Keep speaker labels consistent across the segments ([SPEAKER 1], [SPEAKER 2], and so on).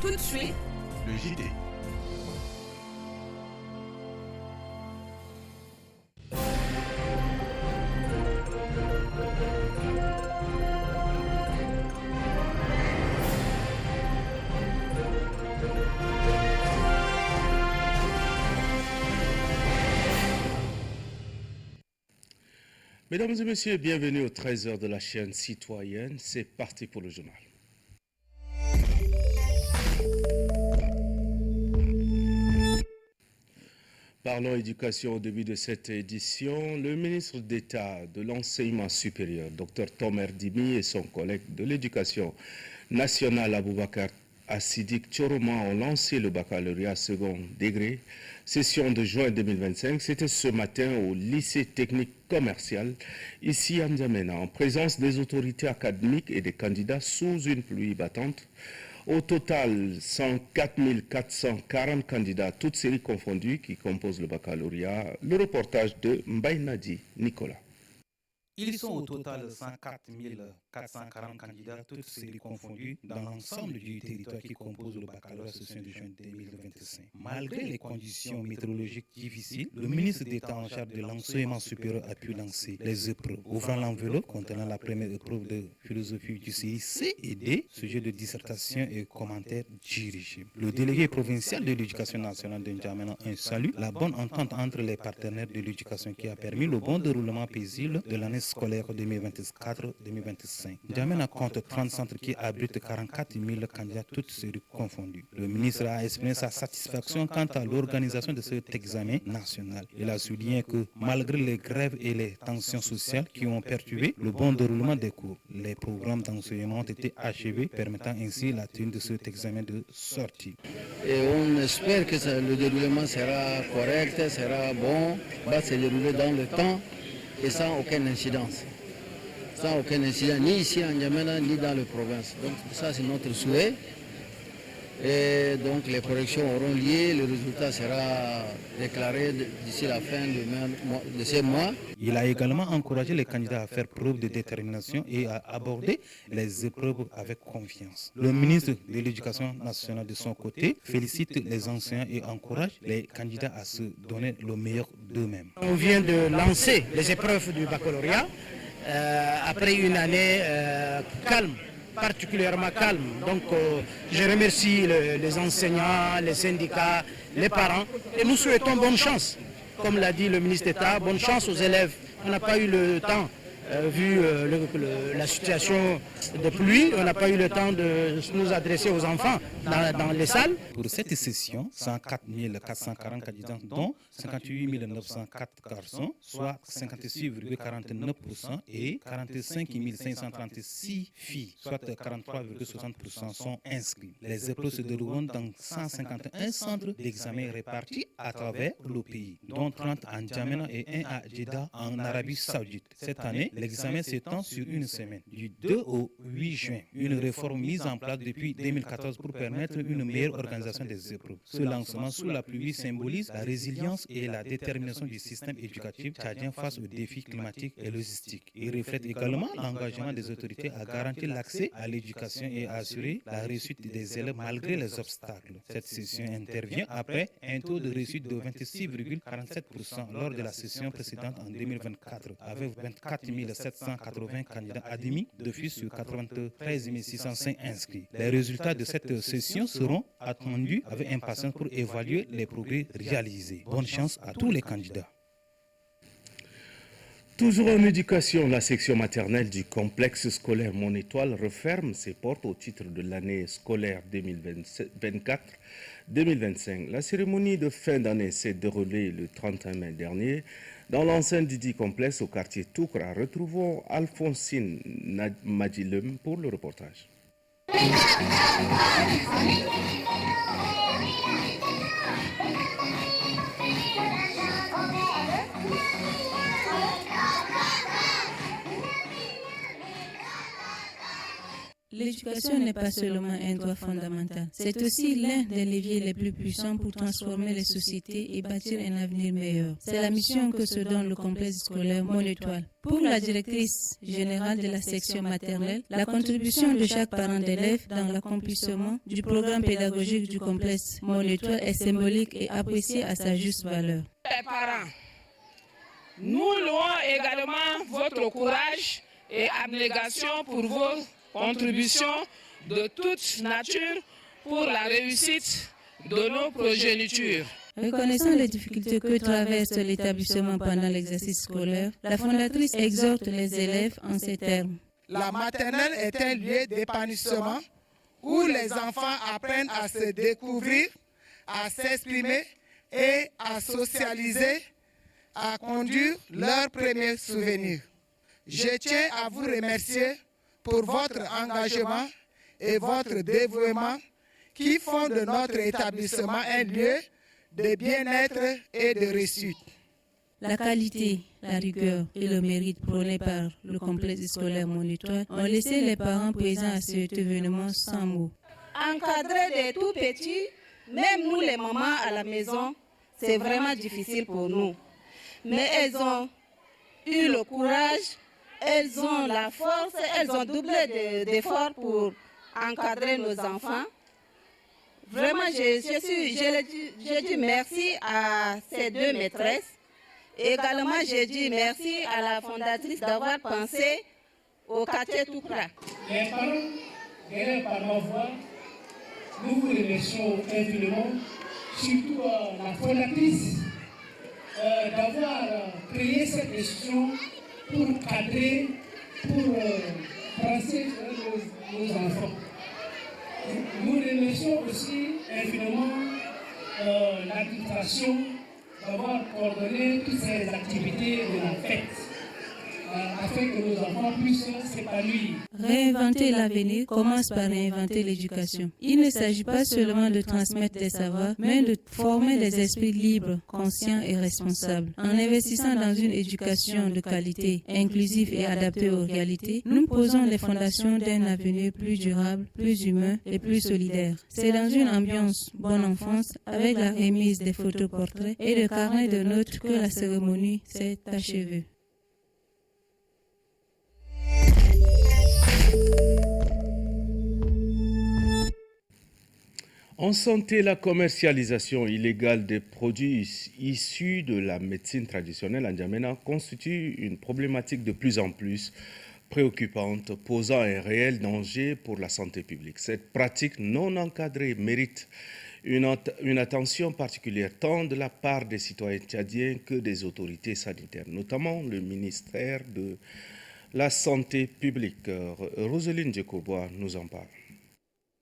[SPEAKER 1] Tout de suite,
[SPEAKER 2] le JT. Mesdames et messieurs, bienvenue au 13h de la chaîne citoyenne. C'est parti pour le journal. Parlons éducation au début de cette édition. Le ministre d'État de l'Enseignement supérieur, Dr Tomer Dimi, et son collègue de l'Éducation nationale, Aboubakar Assidik Tchoroma, ont lancé le baccalauréat second degré, session de juin 2025. C'était ce matin au lycée technique commercial, ici à N'Djamena, en présence des autorités académiques et des candidats sous une pluie battante. Au total, 104 440 candidats, toutes séries confondues, qui composent le baccalauréat. Le reportage de Mbaye Nadi Nicolas.
[SPEAKER 3] Ils sont au total 104 440 candidats, toutes séries confondues, dans l'ensemble du territoire qui compose le baccalauréat session de juin 2025. Malgré les conditions météorologiques difficiles, le ministre d'État en charge de l'enseignement supérieur a pu lancer les épreuves, ouvrant l'enveloppe contenant la première épreuve de philosophie du série C et D, sujet de dissertation et commentaires dirigés. Le délégué provincial de l'éducation nationale de N'Djamena salue la bonne entente entre les partenaires de l'éducation qui a permis le bon déroulement paisible de l'année scolaire 2024-2025. N'Djamena compte 30 centres qui abritent 44 000 candidats, toutes séries confondues. Le ministre a exprimé sa satisfaction quant à l'organisation de cet examen national. Il a souligné que malgré les grèves et les tensions sociales qui ont perturbé le bon déroulement des cours, les programmes d'enseignement ont été achevés, permettant ainsi la tenue de cet examen de sortie.
[SPEAKER 4] Et on espère que le déroulement sera correct, sera bon, va se dérouler dans le temps et sans aucune incidence. Sans aucun incident, ni ici en N'Djamena, ni dans les provinces. Donc ça c'est notre souhait. Et donc les corrections auront lieu, le résultat sera déclaré d'ici la fin de ce mois.
[SPEAKER 3] Il a également encouragé les candidats à faire preuve de détermination et à aborder les épreuves avec confiance. Le ministre de l'Éducation nationale de son côté félicite les enseignants et encourage les candidats à se donner le meilleur d'eux-mêmes.
[SPEAKER 5] On vient de lancer les épreuves du baccalauréat après une année calme, particulièrement calme. Donc je remercie les enseignants, les syndicats, les parents et nous souhaitons bonne chance. Comme l'a dit le ministre d'État, bonne chance aux élèves. On n'a pas eu le temps, vu la situation de pluie, on n'a pas eu le temps de nous adresser aux enfants dans les salles.
[SPEAKER 3] Pour cette session, 104 440 candidats, dont 58 904 garçons, soit 56,49%, et 45 536 filles, soit 43,60% sont inscrits. Les épreuves se dérouleront dans 151 centres d'examen répartis à travers le pays, dont 30 à N'Djamena et 1 à Jeddah en Arabie Saoudite. Cette année, l'examen s'étend sur une semaine, du 2 au 8 juin. Une réforme mise en place depuis 2014 pour permettre une meilleure organisation des épreuves. Ce lancement sous la pluie symbolise la résilience et la détermination du système éducatif tchadien face aux défis climatiques et logistiques. Il reflète également l'engagement des autorités à garantir l'accès à l'éducation et à assurer la réussite des élèves malgré les obstacles. Cette session intervient après un taux de réussite de 26,47% lors de la session précédente en 2024, avec 24 780 candidats admis d'office sur 93 605 inscrits. Les résultats de cette session seront attendus avec impatience pour évaluer les progrès réalisés. Bonne chance à tous les candidats.
[SPEAKER 2] Toujours en éducation, la section maternelle du complexe scolaire Mon Étoile referme ses portes au titre de l'année scolaire 2024-2025. La cérémonie de fin d'année s'est déroulée le 31 mai dernier dans l'enceinte du dit complexe au quartier Toukra. Retrouvons Alphonsine Madilem pour le reportage.
[SPEAKER 1] L'éducation n'est pas seulement un droit fondamental, c'est aussi l'un des leviers les plus puissants pour transformer les sociétés et bâtir un avenir meilleur. C'est la mission que se donne le complexe scolaire Mon Étoile. Pour la directrice générale de la section maternelle, la contribution de chaque parent d'élève dans l'accomplissement du programme pédagogique du complexe Mon Étoile est symbolique et appréciée à sa juste valeur.
[SPEAKER 6] Les parents, nous louons également votre courage et abnégation pour vos contributions de toute nature pour la réussite de nos progénitures.
[SPEAKER 1] Reconnaissant les difficultés que traverse l'établissement pendant l'exercice scolaire, la fondatrice exhorte les élèves en ces termes.
[SPEAKER 7] La maternelle est un lieu d'épanouissement où les enfants apprennent à se découvrir, à s'exprimer et à socialiser, à conduire leurs premiers souvenirs. Je tiens à vous remercier pour votre engagement et votre dévouement qui font de notre établissement un lieu de bien-être et de réussite.
[SPEAKER 1] La qualité, la rigueur et le mérite prônés par le complexe scolaire Mon Étoile ont laissé les parents présents à cet événement sans mots.
[SPEAKER 8] Encadrer des tout petits, même nous les mamans à la maison, c'est vraiment difficile pour nous. Mais elles ont eu le courage, elles ont la force, elles ont doublé d'efforts pour encadrer nos enfants. Vraiment, j'ai dit merci à ces deux maîtresses. Également, j'ai dit merci à la fondatrice d'avoir pensé au quartier tout près.
[SPEAKER 9] Les parents, derrière par ma voix, nous vous remercions infiniment, surtout la fondatrice, d'avoir créé cette institution pour cadrer, pour penser nos enfants. Nous remercions aussi infiniment l'administration d'avoir coordonné toutes ces activités de la fête afin que nos enfants puissent s'épanouir.
[SPEAKER 1] Réinventer l'avenir commence par réinventer l'éducation. Il ne s'agit pas seulement de transmettre des savoirs, mais de former des esprits libres, conscients et responsables. En investissant dans une éducation de qualité, inclusive et adaptée aux réalités, nous posons les fondations d'un avenir plus durable, plus humain et plus solidaire. C'est dans une ambiance bonne enfance, avec la remise des photos portraits et de carnets de notes que la cérémonie s'est achevée.
[SPEAKER 2] En santé, la commercialisation illégale des produits issus de la médecine traditionnelle en Djamena constitue une problématique de plus en plus préoccupante, posant un réel danger pour la santé publique. Cette pratique non encadrée mérite une attention particulière tant de la part des citoyens tchadiens que des autorités sanitaires, notamment le ministère de la Santé publique. Roselyne Djekoboa nous en parle.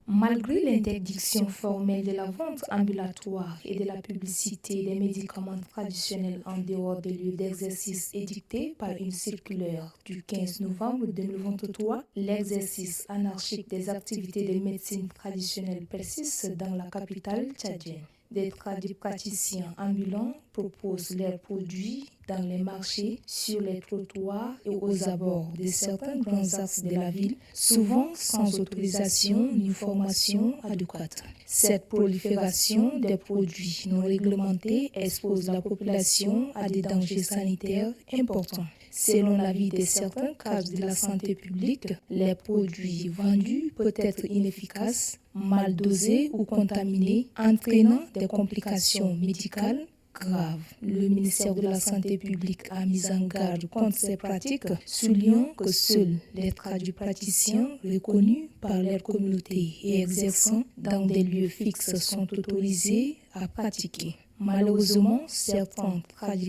[SPEAKER 10] Malgré l'interdiction formelle de la vente ambulatoire et de la publicité des médicaments traditionnels en dehors des lieux d'exercice édictés par une circulaire du 15 novembre 2023, l'exercice anarchique des activités de médecine traditionnelle persiste dans la capitale tchadienne. Des praticiens ambulants proposent leurs produits dans les marchés, sur les trottoirs et aux abords de certains grands axes de la ville, souvent sans autorisation ni formation adéquate. Cette prolifération des produits non réglementés expose la population à des dangers sanitaires importants. Selon l'avis de certains cadres de la santé publique, les produits vendus peuvent être inefficaces, mal dosés ou contaminés, entraînant des complications médicales graves. Le ministère de la Santé publique a mis en garde contre ces pratiques, soulignant que seuls les praticiens reconnus par leur communauté et exerçant dans des lieux fixes sont autorisés à pratiquer. Malheureusement, certains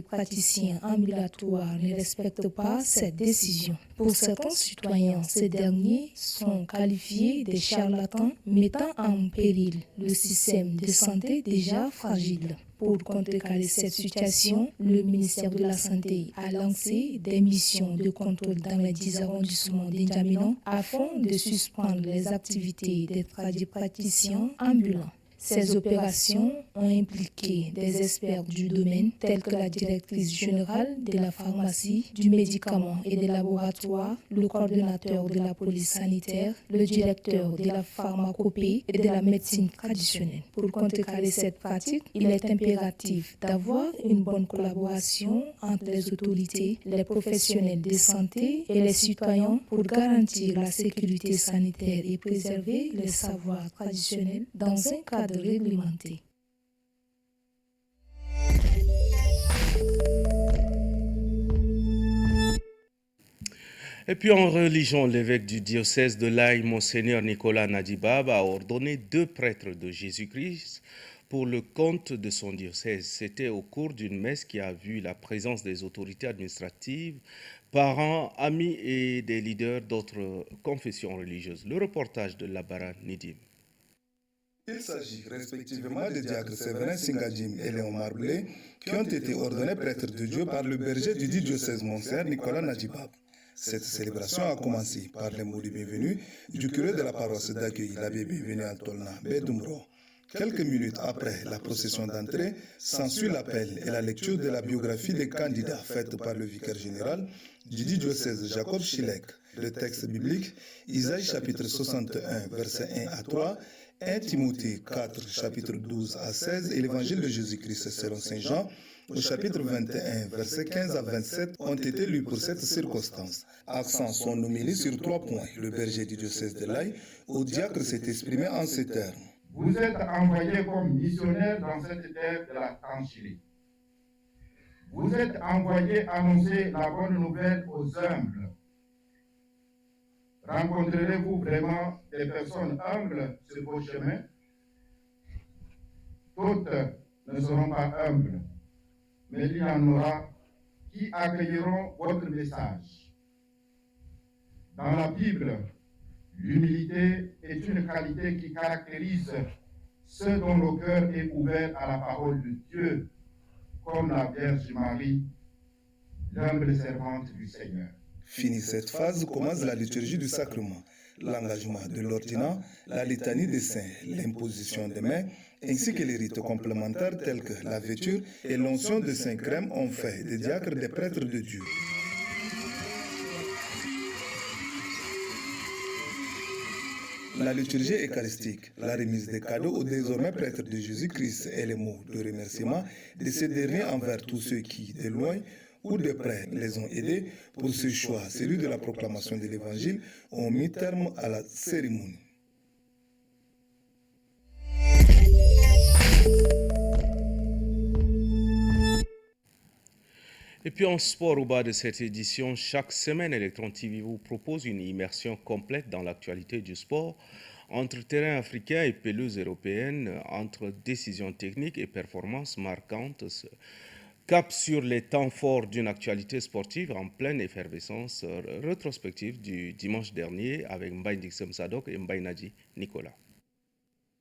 [SPEAKER 10] praticiens ambulatoires ne respectent pas cette décision. Pour certains citoyens, ces derniers sont qualifiés de charlatans, mettant en péril le système de santé déjà fragile. Pour contrecarrer cette situation, le ministère de la Santé a lancé des missions de contrôle dans les 10 arrondissements d'Injamena afin de suspendre les activités des praticiens ambulants. Ces opérations ont impliqué des experts du domaine tels que la directrice générale de la pharmacie, du médicament et des laboratoires, le coordonnateur de la police sanitaire, le directeur de la pharmacopée et de la médecine traditionnelle. Pour contrecarrer cette pratique, il est impératif d'avoir une bonne collaboration entre les autorités, les professionnels de santé et les citoyens pour garantir la sécurité sanitaire et préserver les savoirs traditionnels dans un cadre réglementé.
[SPEAKER 2] Et puis en religion, l'évêque du diocèse de l'Aï, Monseigneur Nicolas Nadjibab, a ordonné 2 prêtres de Jésus-Christ pour le compte de son diocèse. C'était au cours d'une messe qui a vu la présence des autorités administratives, parents, amis et des leaders d'autres confessions religieuses. Le reportage de Labara Nidim.
[SPEAKER 11] Il s'agit respectivement des diacres Séverin Singadjim et Léon Marblé qui ont été ordonnés prêtres de Dieu par le berger du dit diocèse Monseigneur Nicolas Nadjibab. Cette célébration a commencé par les mots de bienvenue du curé de la paroisse d'accueil, l'abbé bienvenu Antolna Bedumro. Quelques minutes après la procession d'entrée, s'ensuit l'appel et la lecture de la biographie des candidats faite par le vicaire général du dit diocèse Jacob Chilek. Le texte biblique, Isaïe chapitre 61, versets 1 à 3, 1 Timothée 4, chapitre 12 à 16 et l'évangile de Jésus-Christ selon Saint Jean, au chapitre 21, versets 15 à 27, ont été lus pour cette circonstance. Accent son homélie sur 3 points. Le berger du diocèse de l'Aï, au diacre, s'est exprimé en ces termes.
[SPEAKER 12] Vous êtes envoyés comme missionnaires dans cette terre de la tranchée. Vous êtes envoyés annoncer la bonne nouvelle aux humbles. Rencontrerez-vous vraiment des personnes humbles sur vos chemins? Toutes ne seront pas humbles, mais il y en aura qui accueilleront votre message. Dans la Bible, l'humilité est une qualité qui caractérise ceux dont le cœur est ouvert à la parole de Dieu, comme la Vierge Marie, l'humble servante du Seigneur.
[SPEAKER 11] Fini cette phase, commence la liturgie du sacrement, l'engagement de l'ordinant, la litanie des saints, l'imposition des mains, ainsi que les rites complémentaires tels que la vêture et l'onction de saint crème ont fait des diacres des prêtres de Dieu. La liturgie eucharistique, la remise des cadeaux aux désormais prêtres de Jésus-Christ et les mots de remerciement de ces derniers envers tous ceux qui, de loin ou de près, les ont aidés pour ce choix, celui de la proclamation de l'Évangile, ont mis terme à la cérémonie.
[SPEAKER 2] Et puis en sport, au bas de cette édition, chaque semaine, Electron TV vous propose une immersion complète dans l'actualité du sport, entre terrain africain et pelouse européenne, entre décisions techniques et performances marquantes. Cap sur les temps forts d'une actualité sportive en pleine effervescence, rétrospective du dimanche dernier avec Mbaye Dixem Sadok et Mbaye Nadji Nicolas.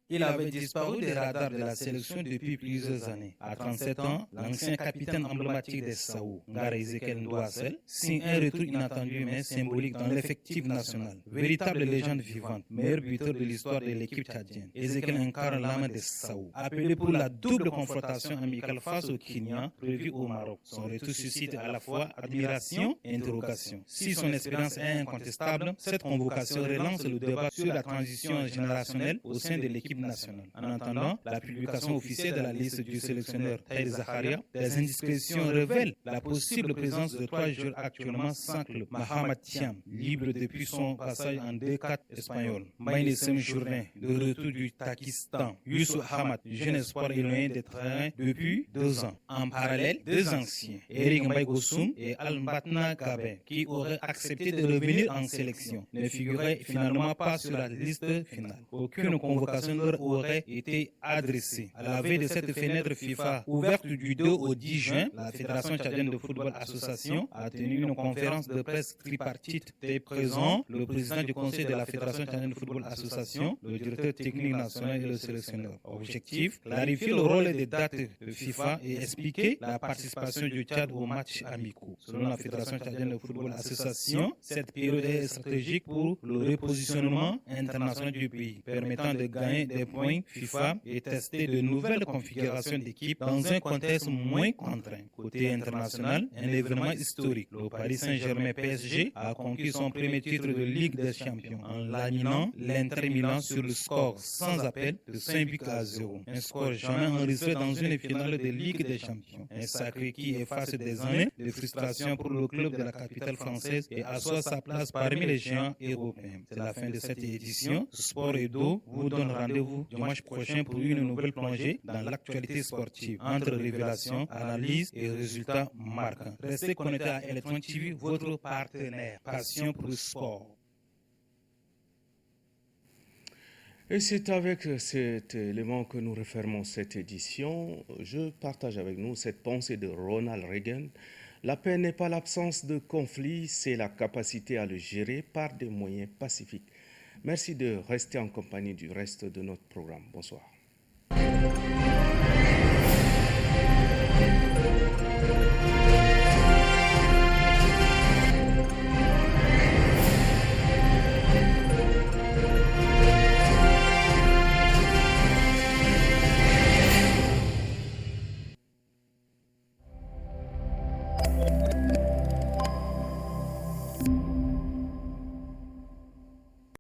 [SPEAKER 3] Il avait disparu des radars de la sélection depuis plusieurs années. À 37 ans, l'ancien capitaine emblématique des Sao, Ngare Ezekiel Ndouassel, signe un retour inattendu mais symbolique dans l'effectif national. Véritable légende vivante, meilleur buteur de l'histoire de l'équipe tchadienne. Ezekiel incarne l'âme des Sao. Appelé pour la double confrontation amicale face au Kenya, prévue au Maroc. Son retour suscite à la fois admiration et interrogation. Si son expérience est incontestable, cette convocation relance le débat sur la transition générationnelle au sein de l'équipe nationale. En attendant la publication officielle de la liste du sélectionneur Taïd Zakaria, des indiscrétions révèlent la possible présence de 3 joueurs actuellement sans club. Mahamad Thiam, libre depuis son passage en D4 espagnol. Mbaye Sem Jourdain, de retour du Pakistan. Youssou Hamad, jeune espoir éloigné des terrains depuis 2 ans. En parallèle, 2 anciens, Eric Mbaye Gossoum et Al-Mbatna Gabin, qui auraient accepté de revenir en sélection, ne figuraient finalement pas sur la liste finale. Aucune convocation aurait été adressée. À la veille de cette fenêtre FIFA ouverte du 2 au 10 juin, la Fédération tchadienne de football association a tenu une conférence de presse tripartite. Était présent le président du conseil de la Fédération tchadienne de football association, le directeur technique national et le sélectionneur. Objectif, clarifier le rôle des dates de FIFA et expliquer la participation du Tchad aux matchs amicaux. Selon la Fédération tchadienne de football association, cette période est stratégique pour le repositionnement international du pays, permettant de gagner des points FIFA et tester de nouvelles configurations d'équipe dans un contexte moins contraint. Côté international, un événement historique. Le Paris Saint-Germain PSG a conquis son premier titre de Ligue des Champions en laminant l'Inter Milan sur le score sans appel de 5-0. Un score jamais enregistré dans une finale de Ligue des Champions. Un sacré qui efface des années de frustration pour le club de la capitale française et assoit sa place parmi les géants européens. C'est la fin de cette édition. Sport Edo vous donne rendez-vous dimanche prochain pour une nouvelle plongée dans l'actualité sportive entre révélations, analyses et résultats marquants. Restez connectés à Electron TV, votre partenaire. Passion pour le sport.
[SPEAKER 2] Et c'est avec cet élément que nous refermons cette édition. Je partage avec nous cette pensée de Ronald Reagan. La paix n'est pas l'absence de conflit, c'est la capacité à le gérer par des moyens pacifiques. Merci de rester en compagnie du reste de notre programme. Bonsoir.